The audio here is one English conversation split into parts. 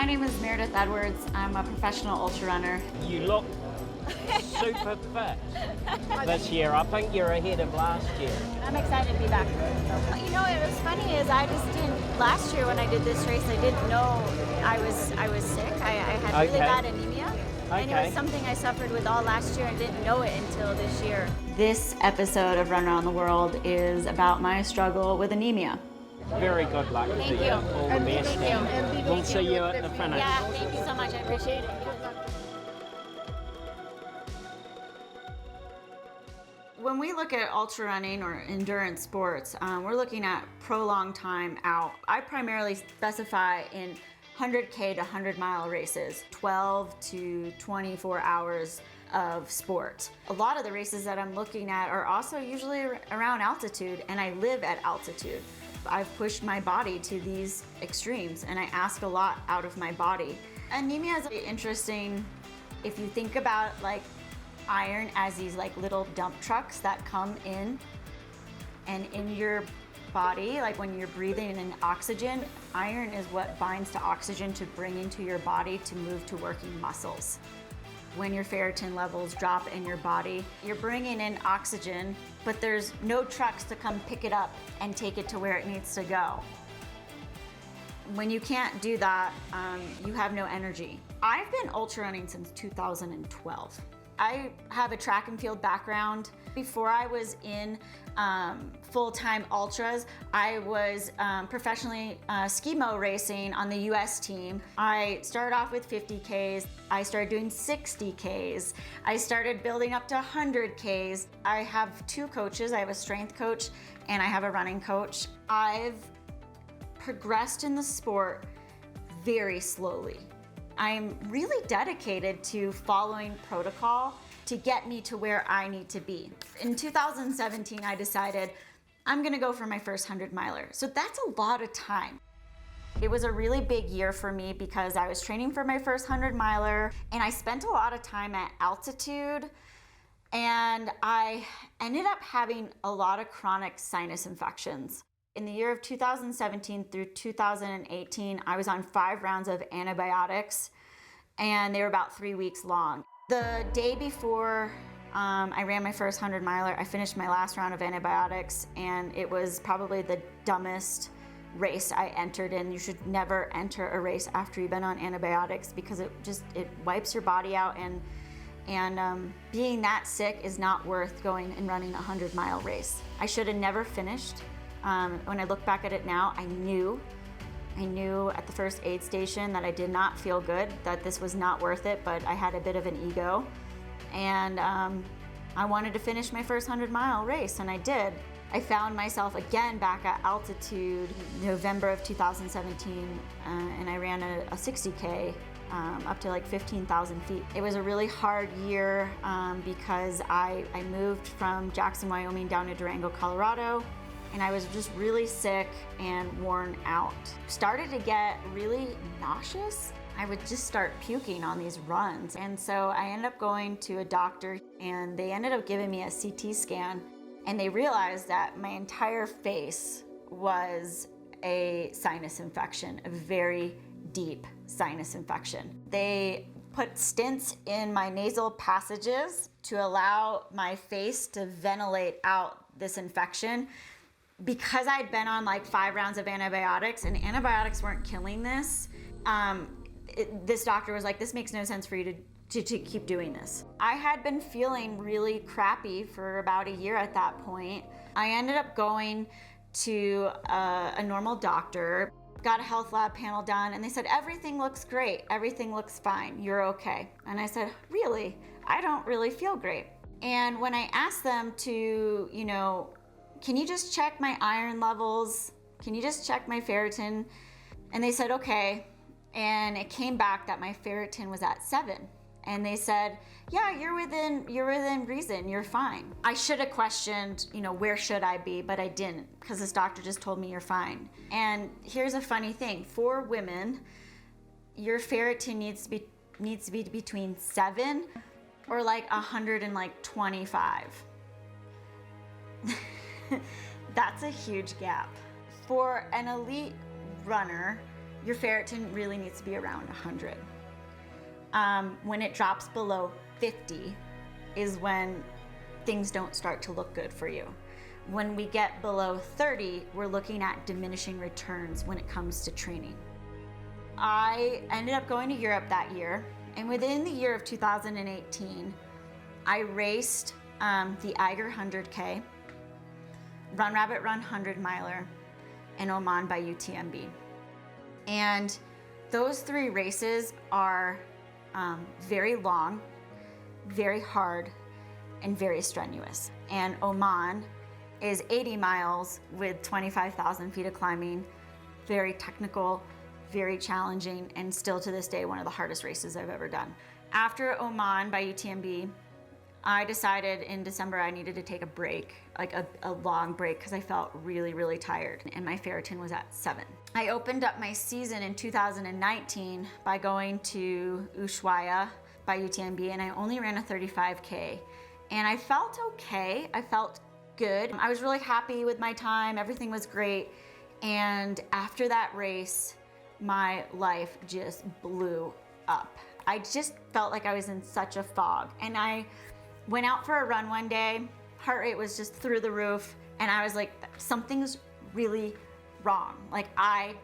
My name is Meredith Edwards. I'm a professional ultra runner. You look super fit this year. I think you're ahead of last year. I'm excited to be back. You know, what was funny is I just didn't, last year when I did this race, I didn't know I was sick. I had really bad anemia. And it was something I suffered with all last year and didn't know it until this year. This episode of Run Around the World is about my struggle with anemia. Very good luck to you. All the best. Thank you. We'll see you at the finish. Yeah, thank you so much. I appreciate it. When we look at ultra running or endurance sports, we're looking at prolonged time out. I primarily specify in 100K to 100-mile races, 12 to 24 hours of sport. A lot of the races that I'm looking at are also usually around altitude, and I live at altitude. I've pushed my body to these extremes, and I ask a lot out of my body. Anemia is interesting if you think about like iron as these like little dump trucks that come in, and in your body, like when you're breathing in oxygen, iron is what binds to oxygen to bring into your body to move to working muscles. When your ferritin levels drop in your body, you're bringing in oxygen, but there's no trucks to come pick it up and take it to where it needs to go. When you can't do that, you have no energy. I've been ultra running since 2012. I have a track and field background. Before I was in full-time ultras, I was professionally ski-mo racing on the US team. I started off with 50Ks. I started doing 60Ks. I started building up to 100Ks. I have two coaches. I have a strength coach and I have a running coach. I've progressed in the sport very slowly. I'm really dedicated to following protocol to get me to where I need to be. In 2017, I decided I'm gonna go for my first 100-miler. So that's a lot of time. It was a really big year for me because I was training for my first 100-miler and I spent a lot of time at altitude, and I ended up having a lot of chronic sinus infections. In the year of 2017 through 2018, I was on 5 rounds of antibiotics, and they were about 3 weeks long. The day before I ran my first 100-miler, I finished my last round of antibiotics, and it was probably the dumbest race I entered in. You should never enter a race after you've been on antibiotics because it wipes your body out, and being that sick is not worth going and running a 100-mile race. I should have never finished. When I look back at it now, I knew at the first aid station that I did not feel good, that this was not worth it, but I had a bit of an ego. And I wanted to finish my first 100-mile race, and I did. I found myself again back at altitude November of 2017, and I ran a 60K up to like 15,000 feet. It was a really hard year because I moved from Jackson, Wyoming down to Durango, Colorado, and I was just really sick and worn out. Started to get really nauseous. I would just start puking on these runs. And so I ended up going to a doctor, and they ended up giving me a CT scan, and they realized that my entire face was a sinus infection, a very deep sinus infection. They put stents in my nasal passages to allow my face to ventilate out this infection. Because I'd been on like 5 rounds of antibiotics and antibiotics weren't killing this, this doctor was like, this makes no sense for you to keep doing this. I had been feeling really crappy for about a year at that point. I ended up going to a normal doctor, got a health lab panel done, and they said, everything looks great, everything looks fine, you're okay. And I said, really? I don't really feel great. And when I asked them to, can you just check my iron levels? Can you just check my ferritin? And they said, okay. And it came back that my ferritin was at 7. And they said, yeah, you're within reason, you're fine. I should have questioned, where should I be, but I didn't, because this doctor just told me you're fine. And here's a funny thing, for women, your ferritin needs to be between 7 or like 125. That's a huge gap. For an elite runner, your ferritin really needs to be around 100. When it drops below 50 is when things don't start to look good for you. When we get below 30, we're looking at diminishing returns when it comes to training. I ended up going to Europe that year, and within the year of 2018, I raced the Eiger 100K, Run Rabbit Run 100 miler, and Oman by UTMB. And those 3 races are very long, very hard, and very strenuous. And Oman is 80 miles with 25,000 feet of climbing, very technical, very challenging, and still to this day, one of the hardest races I've ever done. After Oman by UTMB, I decided in December I needed to take a break, like a long break, because I felt really, really tired, and my ferritin was at 7. I opened up my season in 2019 by going to Ushuaia by UTMB, and I only ran a 35K. And I felt okay, I felt good. I was really happy with my time, everything was great. And after that race, my life just blew up. I just felt like I was in such a fog. And I went out for a run one day, heart rate was just through the roof, and I was like, something's really wrong. Like I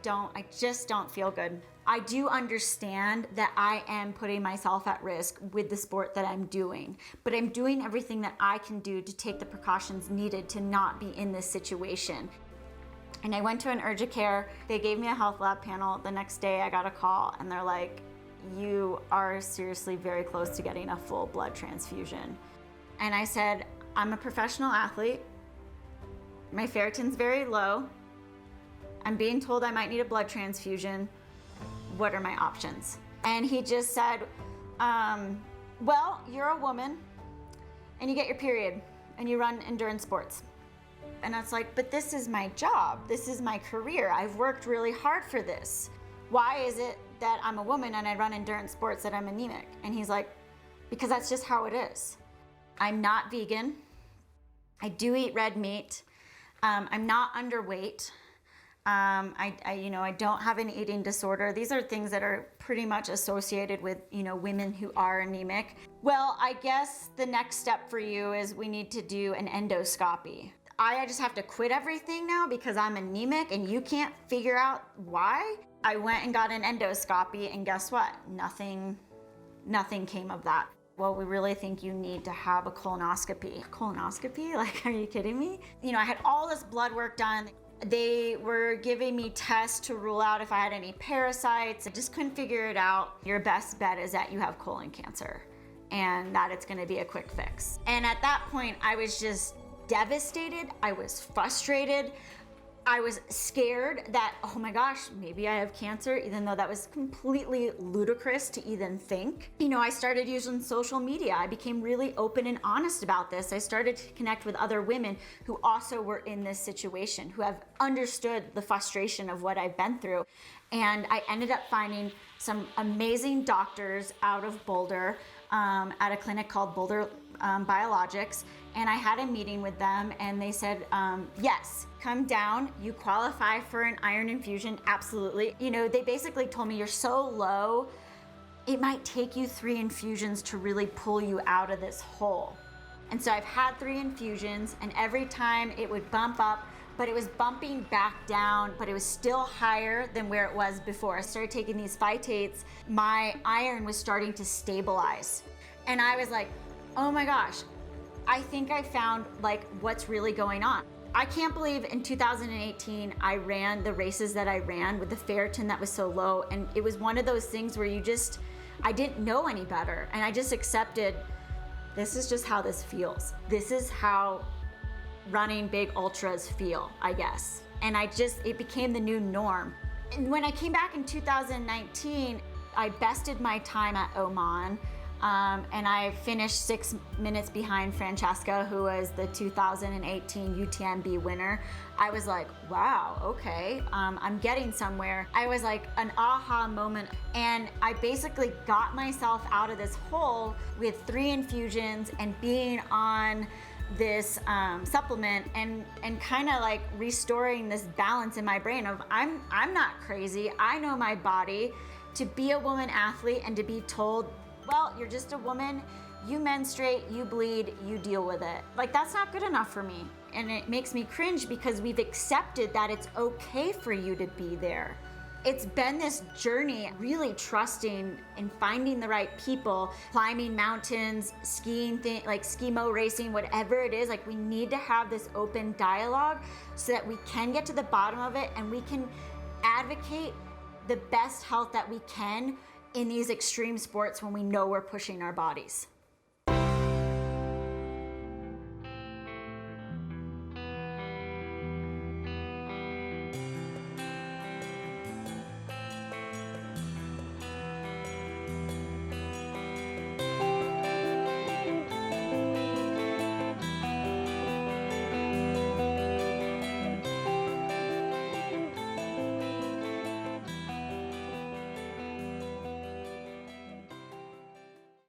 just don't feel good. I do understand that I am putting myself at risk with the sport that I'm doing, but I'm doing everything that I can do to take the precautions needed to not be in this situation. And I went to an urgent care. They gave me a health lab panel. The next day I got a call and they're like, you are seriously very close to getting a full blood transfusion. And I said, I'm a professional athlete. My ferritin's very low. I'm being told I might need a blood transfusion. What are my options? And he just said, well, you're a woman and you get your period and you run endurance sports. And I was like, but this is my job. This is my career. I've worked really hard for this. Why is it that I'm a woman and I run endurance sports that I'm anemic? And he's like, because that's just how it is. I'm not vegan. I do eat red meat. I'm not underweight. I don't have an eating disorder. These are things that are pretty much associated with, women who are anemic. Well, I guess the next step for you is we need to do an endoscopy. I just have to quit everything now because I'm anemic and you can't figure out why? I went and got an endoscopy and guess what? Nothing came of that. Well, we really think you need to have a colonoscopy. Colonoscopy? Like, are you kidding me? I had all this blood work done. They were giving me tests to rule out if I had any parasites. I just couldn't figure it out. Your best bet is that you have colon cancer and that it's gonna be a quick fix. And at that point, I was just devastated. I was frustrated. I was scared that, oh my gosh, maybe I have cancer, even though that was completely ludicrous to even think. I started using social media. I became really open and honest about this. I started to connect with other women who also were in this situation, who have understood the frustration of what I've been through. And I ended up finding some amazing doctors out of Boulder at a clinic called Boulder Biologics. And I had a meeting with them and they said, yes, come down, you qualify for an iron infusion, absolutely. They basically told me you're so low, it might take you 3 infusions to really pull you out of this hole. And so I've had 3 infusions and every time it would bump up, but it was bumping back down, but it was still higher than where it was before. I started taking these phytates, my iron was starting to stabilize. And I was like, oh my gosh, I think I found what's really going on. I can't believe in 2018, I ran the races that I ran with the ferritin that was so low. And it was one of those things where I didn't know any better. And I just accepted, this is just how this feels. This is how running big ultras feel, I guess. And it became the new norm. And when I came back in 2019, I bested my time at Oman. And I finished 6 minutes behind Francesca, who was the 2018 UTMB winner. I was like, wow, okay, I'm getting somewhere. I was like an aha moment. And I basically got myself out of this hole with 3 infusions and being on this supplement and kind of like restoring this balance in my brain of I'm not crazy. I know my body. To be a woman athlete and to be told, well, you're just a woman, you menstruate, you bleed, you deal with it. Like, that's not good enough for me. And it makes me cringe because we've accepted that it's okay for you to be there. It's been this journey, really trusting and finding the right people, climbing mountains, skiing, like ski-mo racing, whatever it is. Like, we need to have this open dialogue so that we can get to the bottom of it and we can advocate the best health that we can in these extreme sports when we know we're pushing our bodies.